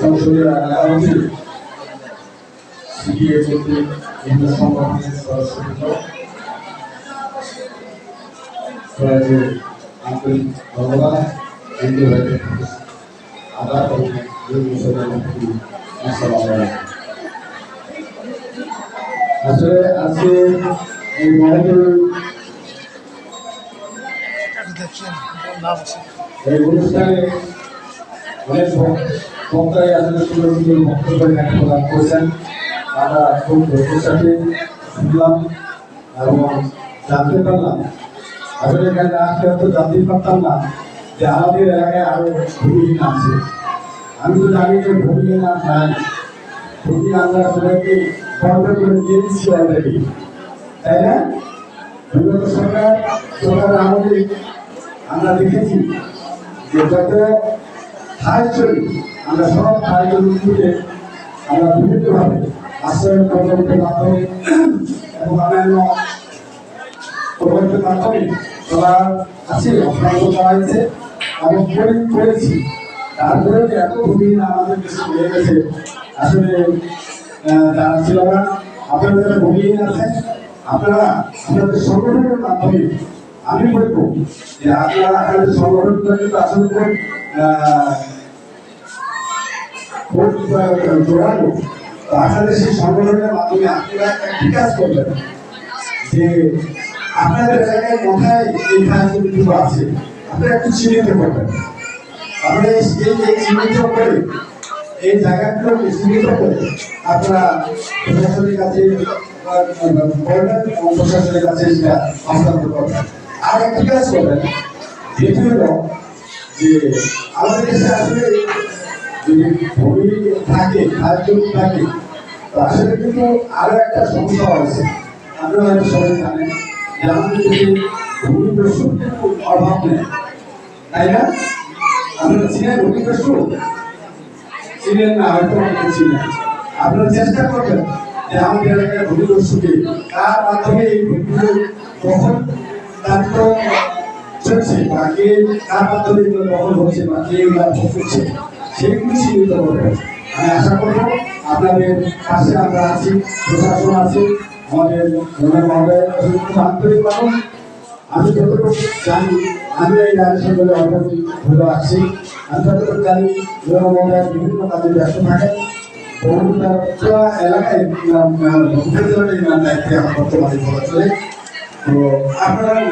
সংসদীয় এলাকাবাসী সিডিএ কর্তৃক বিভিন্ন সংগঠনের সদস্যবৃন্দ সবাইকে আন্তরিক ধন্যবাদ হিন্দু ভাইদের আদার আসলে আজকে এই মহোদয় এই অনুষ্ঠানে অনেক বক্তাই আসলে সুন্দর সুন্দর বক্তব্য প্রদান করেছেন। আমরা খুব ধৈর্যের সাথে শুনলাম এবং জানতে পারলাম। আসলে এখানে আজকে তো জানতেই পারতাম না যে আমাদের এলাকায় আরো ভূমিহীন আছে। আমি তো জানি যে ভূমিহীন আর নাই, ভূমি আমরা সবাইকে বন্ধ করে দিয়ে দিচ্ছি অলরেডি, তাই না? বিগত সরকার আমাদের আমরা দেখেছি যে যত হাই চলি আমরা সব হাই চলুকে আমরা বিভিন্নভাবে আশ্রয় প্রকল্পের মাধ্যমে এবং অন্যান্য প্রকল্পের মাধ্যমে তারা আছে অপরাধ করা হয়েছে এবং করেছি। তারপরেও যে এত ভূমিহীন আমাদের দেশে হয়ে গেছে, আসলে যারা ছিল না আপনারা যারা ভূমিহীন আছেন আপনারা আপনাদের সংগঠনের মাধ্যমে আমি বলবো যে আপনারা আপনাদের সংগঠনটা কিন্তু আসলে জোড়ানো, আপনাদের সেই সংগঠনের মাধ্যমে আপনারা একটি কাজ করবেন যে আপনাদের এলাকায় কোথায় এই কাজগুলো আছে আপনারা একটু চিহ্নিত করবেন। আপনারা এই চিহ্নিত করে এই জায়গাগুলো চিহ্নিত করে আপনারা প্রশাসনের কাছে প্রশাসনের কাছে সেটা হস্তান্তর করবেন। আর একটি কাজ করবেন, যেটি হলো যে আমাদের দেশে আসলে যদি ভূমি থাকে খাদ্য থাকে, তো আসলে কিন্তু আরো একটা সমস্যা হয়েছে। আপনারা হয়তো সবাই জানেন যে আমাদের দেশে ভূমি দস্যুর কিন্তু অভাব নেই, তাই না? আপনারা চিনেন ভূমি দস্যু? চিনেন না, হয়তো অনেকে চিনেন। আপনারা চেষ্টা করবেন যে আমাদের এলাকায় ভূমি দস্যুকে তার মাধ্যমে এই ভূমিগুলো কখন দায়িত্ব চলছে বা কে কার মাধ্যমে এগুলো দখল হচ্ছে বা কে এগুলো করছে সেগুলো চিহ্নিত করবেন। আমি আশা করবো আপনাদের পাশে আমরা আছি, প্রশাসন আছে, আমাদের মহোদয় আন্তরিক মানুষ। আমি যতটুকু জানি, আমি এই রাজ্যের সঙ্গে অল্পদিন ধরে আসছি, আমি যতটুকু জানি মহোদয় বিভিন্ন কাজে ব্যস্ত থাকেন। এলাকায় দায়িত্বে আমার বর্তমানে বলা চলে। তো আপনারা